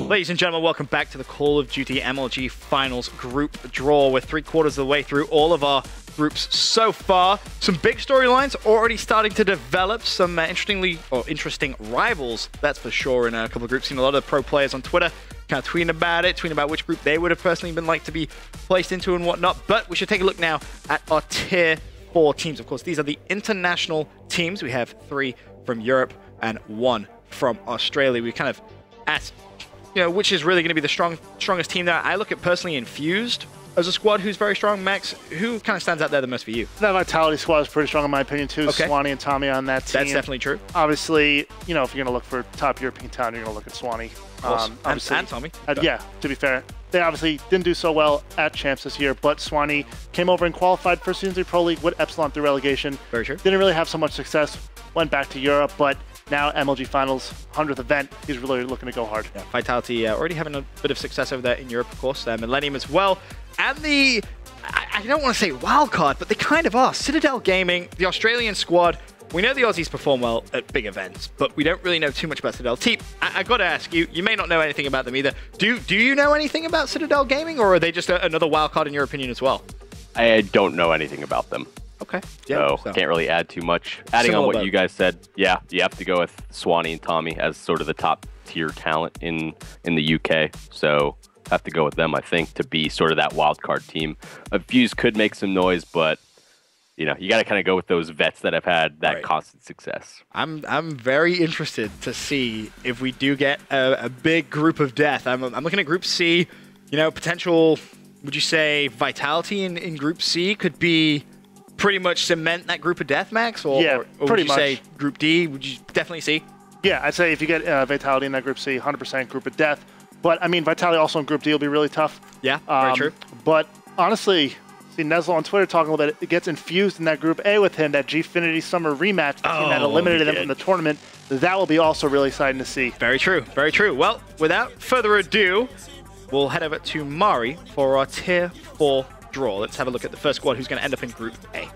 Ladies and gentlemen, welcome back to the Call of Duty MLG Finals group draw. We're 3/4 of the way through all of our groups so far. Some big storylines already starting to develop. Some interesting rivals, that's for sure, in a couple of groups. Seen a lot of pro players on Twitter kind of tweeting about which group they would have personally been like to be placed into and whatnot. But we should take a look now at our Tier 4 teams. Of course, these are the international teams. We have 3 from Europe and 1 from Australia. We kind of asked, which is really going to be the strongest team there. I look at personally Infused as a squad who's very strong. Max, who kind of stands out there the most for you? That Vitality squad is pretty strong in my opinion too. Okay. Swanee and Tommy on that team. That's definitely true. Obviously, if you're going to look for top European talent, you're going to look at Swanee. And Tommy. Yeah, to be fair. They obviously didn't do so well at Champs this year, but Swanee came over and qualified for Season 3 Pro League with Epsilon through relegation. Very true. Didn't really have so much success, went back to Europe, but now MLG Finals, 100th event, he's really looking to go hard. Yeah, Vitality already having a bit of success over there in Europe, of course. Millennium as well. And I don't want to say wild card, but they kind of are. Citadel Gaming, the Australian squad. We know the Aussies perform well at big events, but we don't really know too much about Citadel. Teep, I got to ask you, you may not know anything about them either. Do you know anything about Citadel Gaming, or are they just another wild card in your opinion as well? I don't know anything about them. Okay. Yeah, so can't really add too much. Adding on what you guys said, yeah, you have to go with Swanee and Tommy as sort of the top tier talent in the UK. So have to go with them, I think, to be sort of that wild card team. Fuse could make some noise, but you got to kind of go with those vets that have had that constant success. I'm very interested to see if we do get a big group of death. I'm looking at Group C. Potential. Would you say Vitality in Group C could be pretty much cement that group of death, Max? Or, yeah, or pretty would you much. Say Group D? Would you definitely see? Yeah, I'd say if you get Vitality in that Group C, 100% group of death. But, I mean, Vitality also in Group D will be really tough. Yeah, very true. But, honestly, see Neslo on Twitter talking about it. It gets infused in that Group A with him, that Gfinity Summer rematch, the team that eliminated him from the tournament. That will be also really exciting to see. Very true, very true. Well, without further ado, we'll head over to Mari for our Tier 4 draw. Let's have a look at the first squad who's going to end up in Group A.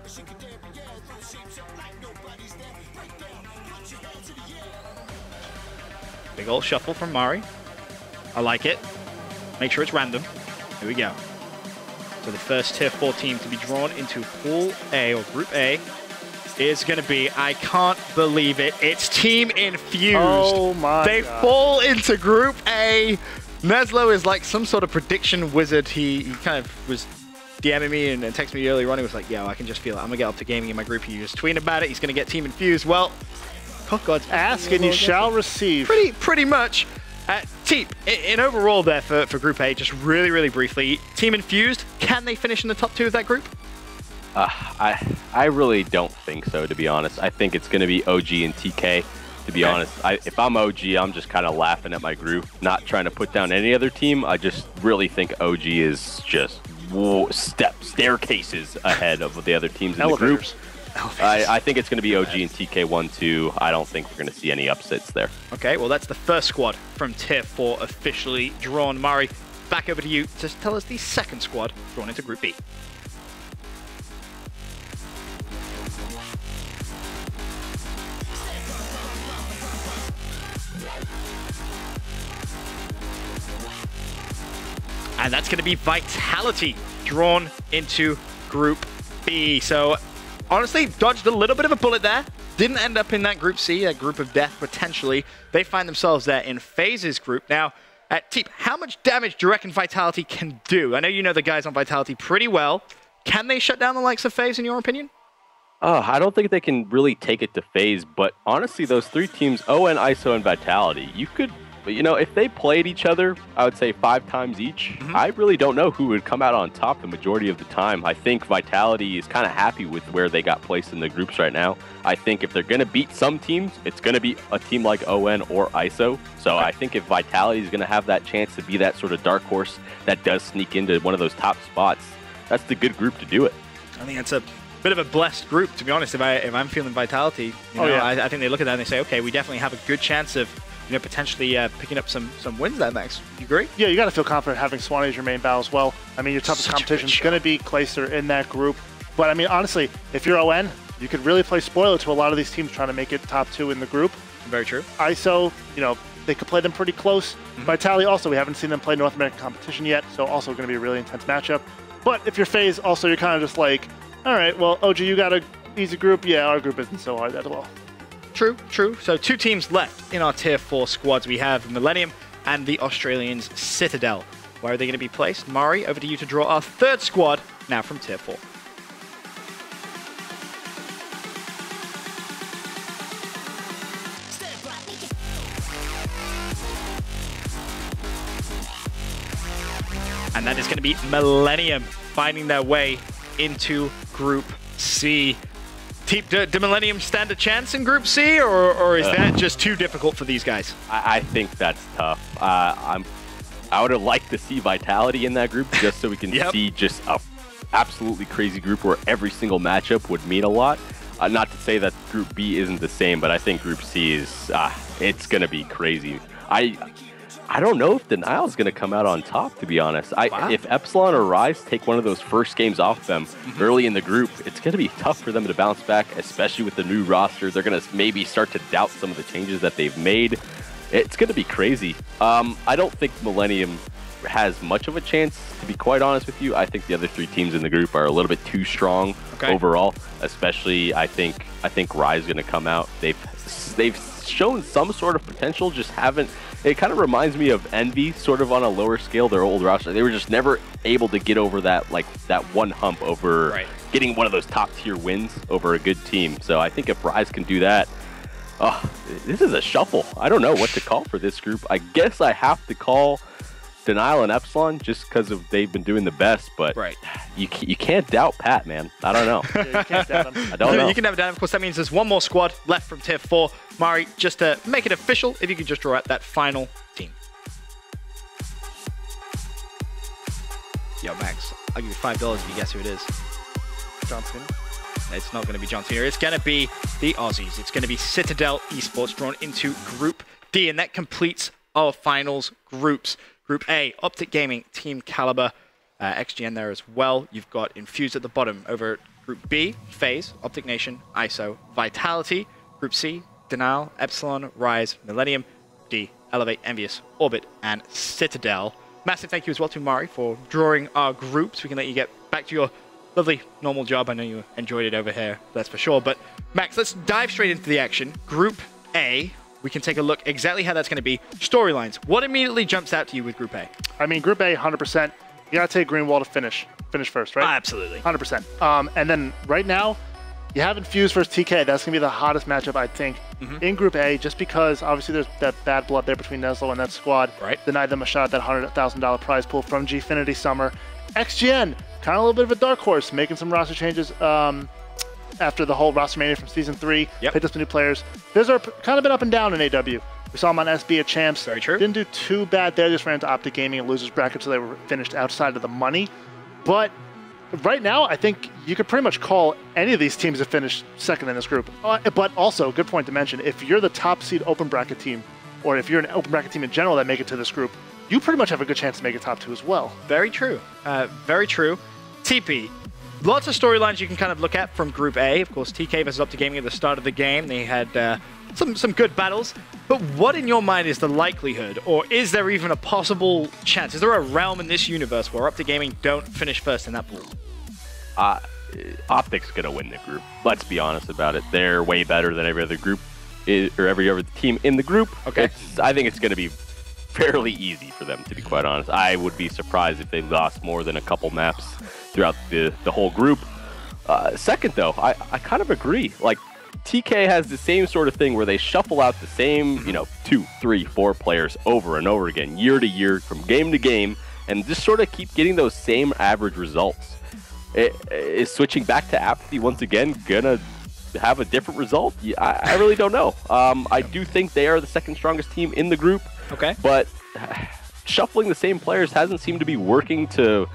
Big old shuffle from Mari. I like it. Make sure it's random. Here we go. So the first Tier 4 team to be drawn into Pool A, or Group A, is going to be, I can't believe it, it's Team Infused. Oh my They God. fall into Group A. Neslo is like some sort of prediction wizard. He kind of was DMing me and texting me earlier on. He was like, yo, I can just feel it. I'm going to get up to gaming in my group. He just tweeting about it. He's going to get Team Infused. Well, oh God. Ask and you shall receive. Pretty much. Teep, in overall there for Group A, just really, really briefly, Team Infused, can they finish in the top 2 of that group? I really don't think so, to be honest. I think it's going to be OG and TK. To be honest, if I'm OG, I'm just kind of laughing at my group, not trying to put down any other team. I just really think OG is just staircases ahead of the other teams in the group. I think it's going to be OG and TK 1-2. I don't think we're going to see any upsets there. Okay, well, that's the first squad from Tier 4 officially drawn. Mari, back over to you to tell us the second squad drawn into Group B. And that's going to be Vitality drawn into Group B. So, honestly, dodged a little bit of a bullet there. Didn't end up in that Group C, a group of death potentially. They find themselves there in FaZe's group. Now, Teep, how much damage do you reckon Vitality can do? I know you know the guys on Vitality pretty well. Can they shut down the likes of FaZe in your opinion? I don't think they can really take it to FaZe, but honestly, those 3 teams, ON, ISO, and Vitality, you could... But, if they played each other, I would say 5 times each, I really don't know who would come out on top the majority of the time. I think Vitality is kind of happy with where they got placed in the groups right now. I think if they're going to beat some teams, it's going to be a team like ON or ISO. So I think if Vitality is going to have that chance to be that sort of dark horse that does sneak into one of those top spots, that's the good group to do it. I think it's a bit of a blessed group, to be honest. If I'm feeling Vitality, I think they look at that and they say, okay, we definitely have a good chance of potentially picking up some wins there, Max. You agree? Yeah, you got to feel confident having Swanee as your main battle as well. I mean, your toughest competition is going to be Clayster in that group. But, I mean, honestly, if you're ON, you could really play spoiler to a lot of these teams trying to make it top 2 in the group. Very true. ISO, they could play them pretty close. Vitality also, we haven't seen them play North American competition yet, so also going to be a really intense matchup. But if you're FaZe, also you're kind of just like, all right, well, OG, you got an easy group. Yeah, our group isn't so hard as well. True, true. So 2 teams left in our Tier 4 squads. We have Millennium and the Australians Citadel. Where are they going to be placed? Mari, over to you to draw our 3rd squad, now from Tier 4. And that is going to be Millennium finding their way into Group C. Do Millennium stand a chance in Group C, or is that just too difficult for these guys? I think that's tough. I would have liked to see Vitality in that group just so we can see just a absolutely crazy group where every single matchup would mean a lot. Not to say that Group B isn't the same, but I think Group C is it's going to be crazy. I don't know if Denial is going to come out on top, to be honest. If Epsilon or Rise take one of those first games off them early in the group, it's going to be tough for them to bounce back, especially with the new roster. They're going to maybe start to doubt some of the changes that they've made. It's going to be crazy. I don't think Millennium has much of a chance, to be quite honest with you. I think the other 3 teams in the group are a little bit too strong overall, especially I think Rise is going to come out. They've shown some sort of potential, just haven't. It kind of reminds me of Envy, sort of on a lower scale, their old roster. They were just never able to get over that one hump over getting one of those top tier wins over a good team. So I think if Rise can do that, this is a shuffle. I don't know what to call for this group. I guess I have to call Denial and Epsilon just because they've been doing the best, but you can't doubt Pat, man. I don't know. Yeah, you can't doubt him. I don't know. You can never doubt him. Of course, that means there's one more squad left from Tier 4. Mari, just to make it official, if you could just draw out that final team. Yo, Max, I'll give you $5 if you guess who it is. John Cena? It's not going to be John Cena. It's going to be the Aussies. It's going to be Citadel Esports drawn into Group D, and that completes our finals groups. Group A, Optic Gaming, Team Caliber, XGN there as well. You've got Infused at the bottom. Over at Group B, FaZe, Optic Nation, ISO, Vitality. Group C, Denial, Epsilon, Rise, Millennium. D, Elevate, Envious, Orbit, and Citadel. Massive thank you as well to Mari for drawing our groups. We can let you get back to your lovely normal job. I know you enjoyed it over here, that's for sure. But Max, let's dive straight into the action. Group A, we can take a look exactly how that's going to be. Storylines. What immediately jumps out to you with Group A? I mean, Group A, 100%. You got to take Greenwall to finish first, right? Absolutely. 100%. And then right now, you have Infused versus TK. That's going to be the hottest matchup, I think, in Group A, just because obviously there's that bad blood there between Neslo and that squad. Denied them a shot at that $100,000 prize pool from Gfinity Summer. XGN, kind of a little bit of a dark horse, making some roster changes after the whole roster mania from Season 3. Picked up some new players. Those are kind of been up and down in AW. We saw them on SB at Champs. Very true. Didn't do too bad there. Just ran into Optic Gaming and losers bracket, so they were finished outside of the money. But right now, I think you could pretty much call any of these teams to finish second in this group. But also, good point to mention, if you're the top seed open bracket team, or if you're an open bracket team in general that make it to this group, you pretty much have a good chance to make it top 2 as well. Very true. Very true. TP. Lots of storylines you can kind of look at from Group A. Of course, TK versus Optic Gaming at the start of the game. They had some good battles. But what in your mind is the likelihood, or is there even a possible chance? Is there a realm in this universe where Optic Gaming don't finish first in that pool? Optic's going to win the group. Let's be honest about it. They're way better than every other group, or every other team in the group. Okay. I think it's going to be fairly easy for them, to be quite honest. I would be surprised if they lost more than a couple maps throughout the whole group. Second, though, I kind of agree. Like, TK has the same sort of thing where they shuffle out the same, 2, 3, 4 players over and over again, year to year, from game to game, and just sort of keep getting those same average results. Is switching back to Apathy once again gonna have a different result? I really don't know. I do think they are the second strongest team in the group. Okay. But shuffling the same players hasn't seemed to be working to,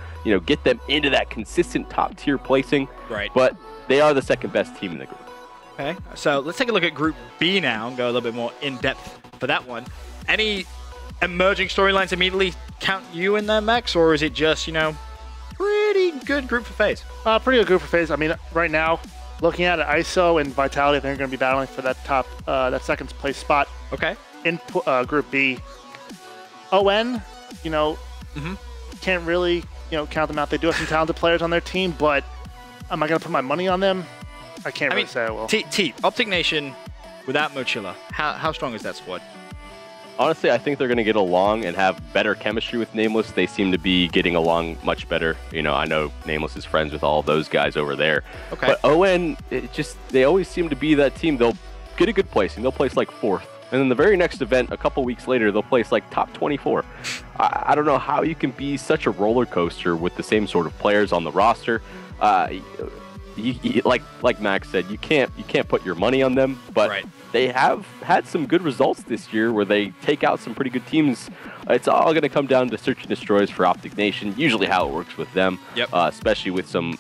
get them into that consistent top tier placing. Right. But they are the second best team in the group. Okay. So let's take a look at Group B now and go a little bit more in depth for that one. Any emerging storylines immediately count you in there, Max, or is it just, pretty good group for FaZe? Pretty good group for FaZe. I mean, right now, looking at it, ISO and Vitality, I think are going to be battling for that top, that second place spot. Okay. in Group B, ON, you know, can't really, you know, count them out. They do have some talented players on their team, but am I going to put my money on them? I can't really say I will. Optic Nation without Mochila, how strong is that squad? Honestly, I think they're going to get along and have better chemistry with Nameless. They seem to be getting along much better. You know, I know Nameless is friends with all those guys over there. Okay. But ON, they always seem to be that team. They'll get a good placing. They'll place like 4th. And then the very next event, a couple weeks later, they'll place like top 24. I don't know how you can be such a roller coaster with the same sort of players on the roster. Like Max said, you can't put your money on them, but they have had some good results this year where they take out some pretty good teams. It's all going to come down to search and destroys for Optic Nation. Usually how it works with them, especially with some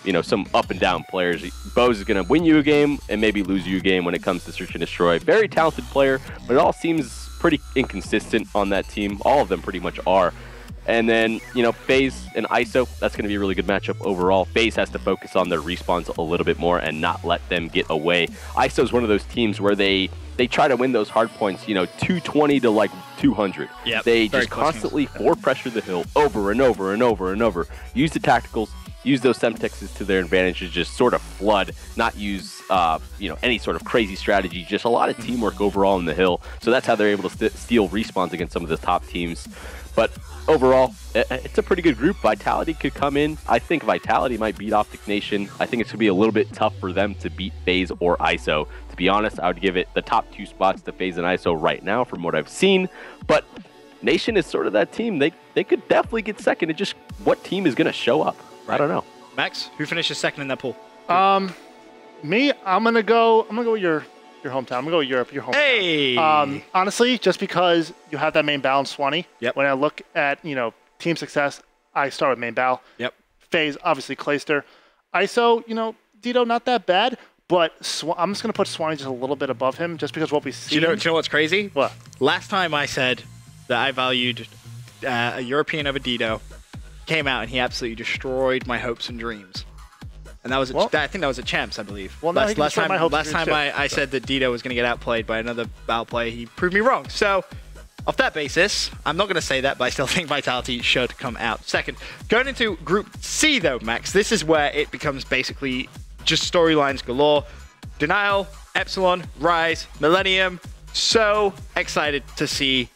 up and down players. Bose is going to win you a game and maybe lose you a game when it comes to search and destroy. Very talented player, but it all seems pretty inconsistent on that team. All of them pretty much are. And then, you know, FaZe and ISO, that's going to be a really good matchup overall. FaZe has to focus on their respawns a little bit more and not let them get away. ISO is one of those teams where they try to win those hard points, you know, 220 to like 200. Yep, they just constantly forward pressure the hill over and over and over and over. Use the tacticals, use those semtexes to their advantage to just sort of flood, not use any sort of crazy strategy, just a lot of teamwork overall in the hill. So that's how they're able to steal respawns against some of the top teams. But overall, it's a pretty good group. Vitality could come in. I think Vitality might beat Optic Nation. I think it's going to be a little bit tough for them to beat FaZe or ISO. To be honest, I would give it the top 2 spots to FaZe and ISO right now from what I've seen. But Nation is sort of that team. They could definitely get second. It's just what team is going to show up. I don't know. Max, who finishes second in that pool? Me, I'm gonna go with your hometown. I'm gonna go with Europe, your hometown. Hey! Honestly, just because you have that main Bal and Swanee. Yep. When I look at, you know, team success, I start with main Bal. Yep. FaZe, obviously Clayster. ISO, you know, Dito, not that bad, but I'm just gonna put Swanee just a little bit above him, just because what we see. Do you know what's crazy? What? Last time I said that I valued a European over Dito, came out and he absolutely destroyed my hopes and dreams. And that was I think that was at Champs, I believe. Well, no, last time I said that Dito was going to get outplayed by another Bal player, he proved me wrong. So, off that basis, I'm not going to say that, but I still think Vitality should come out second. Going into Group C, though, Max, this is where it becomes basically just storylines galore. Denial, Epsilon, Rise, Millennium. So excited to see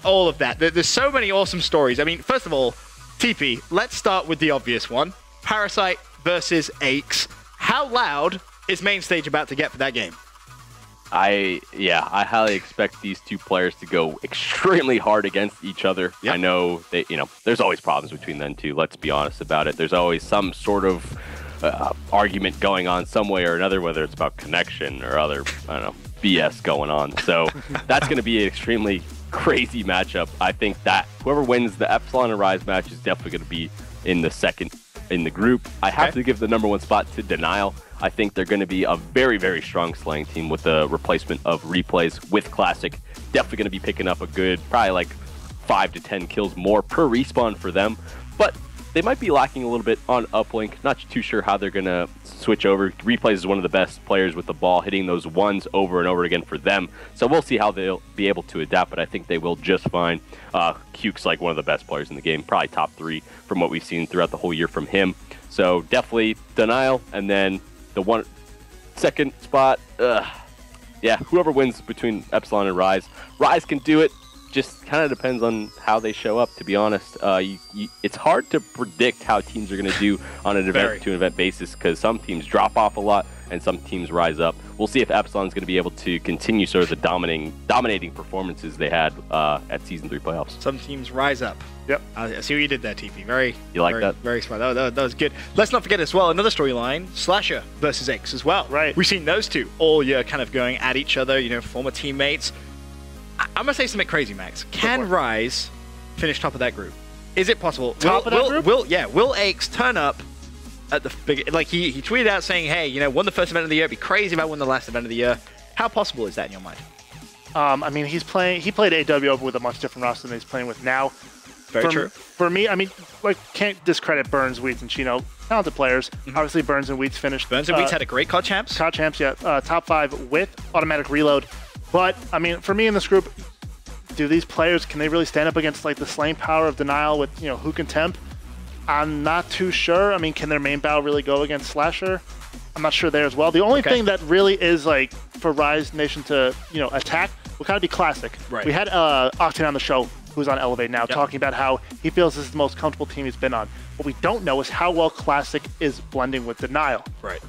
all of that. There's so many awesome stories. I mean, first of all, TP, let's start with the obvious one. Parasite versus Aches. How loud is Main Stage about to get for that game? I highly expect these two players to go extremely hard against each other. Yep. I know there's always problems between them two. Let's be honest about it. There's always some sort of argument going on some way or another, whether it's about connection or other, BS going on. So that's going to be an extremely crazy matchup. I think that whoever wins the Epsilon and Rise match is definitely going to be in the second in the group. I have to give the #1 spot to Denial. I think they're going to be a very, very strong slaying team with the replacement of replays with Classic. Definitely going to be picking up a good, probably like 5 to 10 kills more per respawn for them. But they might be lacking a little bit on uplink. Not too sure how they're going to switch over. Replays is one of the best players with the ball, hitting those ones over and over again for them. So we'll see how they'll be able to adapt, but I think they will just fine. Cuke's like one of the best players in the game, probably top 3 from what we've seen throughout the whole year from him. So definitely Denial, and then the second spot, whoever wins between Epsilon and Rise. Rise can do it. Just kind of depends on how they show up, to be honest. It's hard to predict how teams are going to do on an event-to-event basis because some teams drop off a lot and some teams rise up. We'll see if Epsilon's going to be able to continue sort of the dominating performances they had at Season 3 playoffs. Some teams rise up. Yep. I see what you did there, TP. You like that? Very smart. That was good. Let's not forget as well, another storyline, Slasher versus X as well. Right. We've seen those two all year kind of going at each other, former teammates. I'm going to say something crazy, Max. Can Rise finish top of that group? Is it possible? Top of that group? Will Aches turn up at the big... Like, he tweeted out saying, hey, won the first event of the year. It'd be crazy if I won the last event of the year. How possible is that in your mind? I mean, he played AW Open with a much different roster than he's playing with now. Very true. For me, I mean, can't discredit Burns, Wheats, and Chino. Talented players. Obviously, Burns and Wheats finished. Burns and Wheats had a great COD champs. COD champs, yeah. Top 5 with automatic reload. But, I mean, for me in this group, do these players, can they really stand up against like the slaying power of Denial with, you know, Hook and Temp? I'm not too sure. I mean, can their main battle really go against Slasher? I'm not sure there as well. The only thing that really is like for Rise Nation to, you know, attack will kind of be Classic. Right. We had Octane on the show, who's on Elevate now, talking about how he feels this is the most comfortable team he's been on. What we don't know is how well Classic is blending with Denial. Right.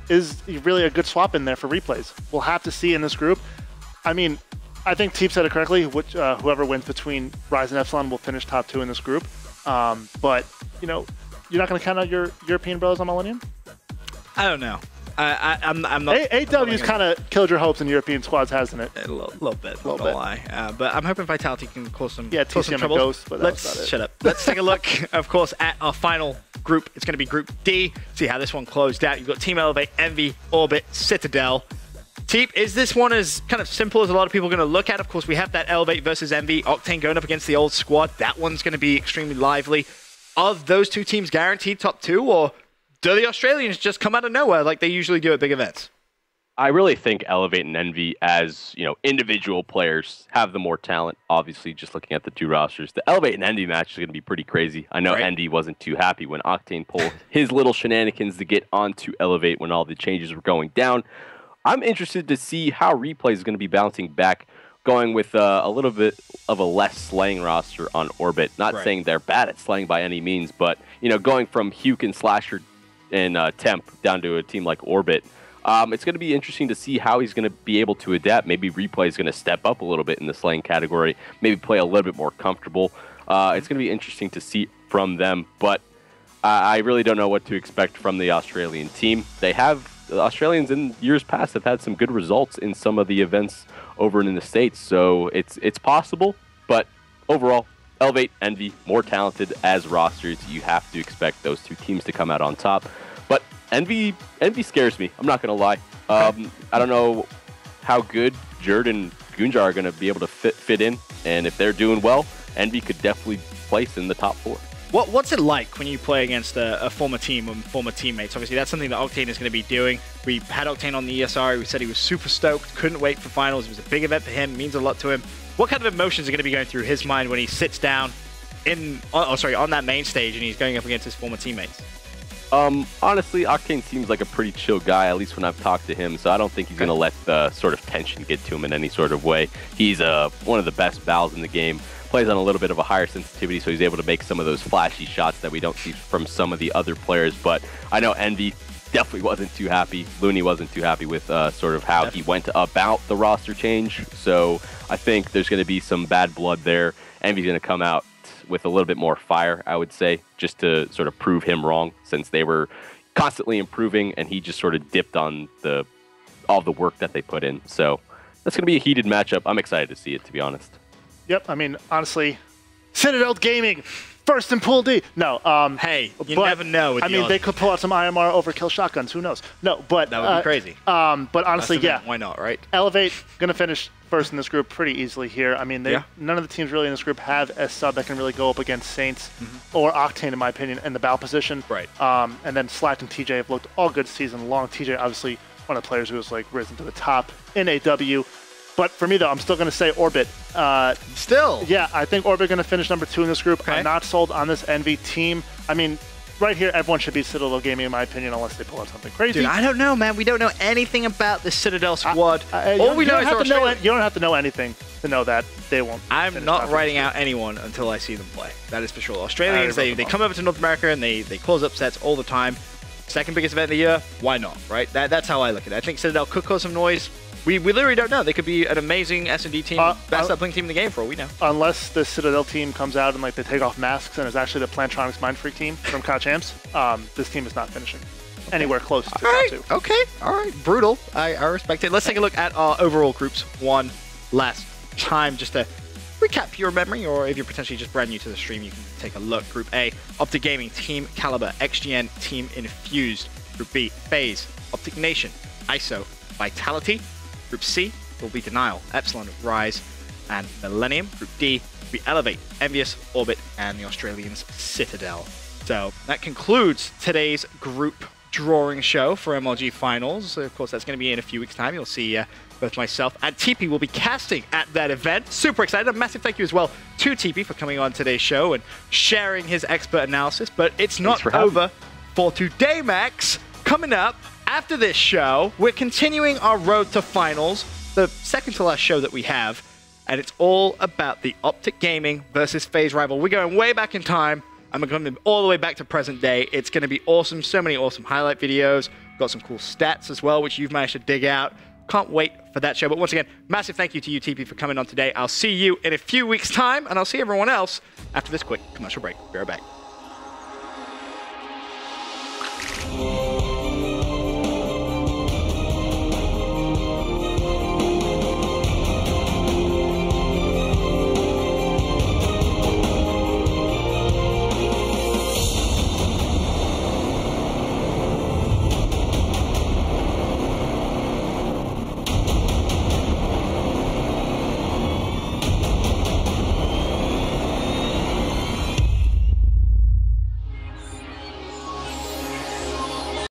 Is really a good swap in there for replays. We'll have to see in this group. I mean, I think Teep said it correctly. Whoever wins between Rise and Epsilon will finish top 2 in this group. But, you know, you're not going to count out your European brothers on Millennium? I don't know. I'm not. AW's kind of killed your hopes in European squads, hasn't it? A little bit, not gonna lie. But I'm hoping Vitality can cause some, cause some trouble. Ghost, but let's shut up. Let's take a look, of course, at our final group. It's going to be Group D. See how this one closed out. You've got Team Elevate, Envy, Orbit, Citadel. Teep, is this one as kind of simple as a lot of people are going to look at? Of course, we have that Elevate versus Envy. Octane going up against the old squad. That one's going to be extremely lively. Are those two teams guaranteed top 2, or do the Australians just come out of nowhere like they usually do at big events? I really think Elevate and Envy, as you know, individual players, have the more talent. Obviously, just looking at the two rosters, the Elevate and Envy match is going to be pretty crazy. I know Envy wasn't too happy when Octane pulled his little shenanigans to get onto Elevate when all the changes were going down. I'm interested to see how Replay is going to be bouncing back, going with a little bit of a less slaying roster on Orbit. Not saying they're bad at slaying by any means, but you know, going from Huke and Slasher and Temp down to a team like Orbit, it's going to be interesting to see how he's going to be able to adapt. Maybe Replay is going to step up a little bit in the slaying category, maybe play a little bit more comfortable. It's going to be interesting to see from them, but I really don't know what to expect from the Australian team. The Australians in years past have had some good results in some of the events over in the States, so it's possible, but overall, Elevate, Envy, more talented as rosters. You have to expect those two teams to come out on top. But Envy scares me. I'm not going to lie. I don't know how good Jerd and Gunjar are going to be able to fit in, and if they're doing well, Envy could definitely place in the top 4. What's it like when you play against a former team and former teammates? Obviously, that's something that Octane is going to be doing. We had Octane on the ESR. We said he was super stoked, couldn't wait for finals. It was a big event for him, means a lot to him. What kind of emotions are going to be going through his mind when he sits down on that main stage and he's going up against his former teammates? Honestly, Octane seems like a pretty chill guy, at least when I've talked to him, so I don't think he's going to let the sort of tension get to him in any sort of way. He's one of the best battles in the game. Plays on a little bit of a higher sensitivity, so he's able to make some of those flashy shots that we don't see from some of the other players. But I know Envy definitely wasn't too happy. Looney wasn't too happy with sort of how he went about the roster change. So I think there's going to be some bad blood there. Envy's going to come out with a little bit more fire, I would say, just to sort of prove him wrong, since they were constantly improving and he just sort of dipped on all the work that they put in. So that's going to be a heated matchup. I'm excited to see it, to be honest. Yep, I mean, honestly, Citadel Gaming, first in Pool D. No, hey, you never know. I mean, they could pull out some IMR overkill shotguns. Who knows? No, but that would be crazy. But honestly, yeah, why not, right? Elevate gonna finish first in this group pretty easily here. I mean, none of the teams really in this group have a sub that can really go up against Saints or Octane, in my opinion, in the battle position. Right. And then Slack and TJ have looked all good season long. TJ, obviously, one of the players who has like risen to the top in AW. But for me, though, I'm still going to say Orbit. Still? Yeah, I think Orbit going to finish number 2 in this group. Okay. I'm not sold on this Envy team. I mean, right here, everyone should beat Citadel Gaming, in my opinion, unless they pull out something crazy. Dude, I don't know, man. We don't know anything about the Citadel squad. All we know is you don't have to know anything to know that they won't. I'm not writing out anyone until I see them play. That is for sure. Australians, they come over to North America and they cause upsets all the time. Second biggest event of the year, why not, right? That's how I look at it. I think Citadel could cause some noise. We literally don't know. They could be an amazing S&D team, best uplink team in the game for all we know. Unless the Citadel team comes out and like they take off masks and it's actually the Plantronics Mind Freak team from Ka Champs, this team is not finishing anywhere close to top 2. Okay, all right, brutal. I respect it. Let's take a look at our overall groups one last time, just to recap your memory, or if you're potentially just brand new to the stream, you can take a look. Group A, Optic Gaming, Team Caliber, XGN, Team Infused. Group B, FaZe, Optic Nation, ISO, Vitality. Group C will be Denial, Epsilon, Rise, and Millennium. Group D will be Elevate, Envious, Orbit, and the Australians Citadel. So that concludes today's group drawing show for MLG Finals. Of course, that's going to be in a few weeks' time. You'll see Both myself and TP will be casting at that event. Super excited. A massive thank you as well to TP for coming on today's show and sharing his expert analysis. But it's not over for today, Max. Coming up after this show, we're continuing our road to finals, the second to last show that we have. And it's all about the Optic Gaming versus FaZe rival. We're going way back in time, and we're going all the way back to present day. It's going to be awesome. So many awesome highlight videos. Got some cool stats as well, which you've managed to dig out. Can't wait for that show. But once again, massive thank you to you, TP, for coming on today. I'll see you in a few weeks' time, and I'll see everyone else after this quick commercial break. Be right back.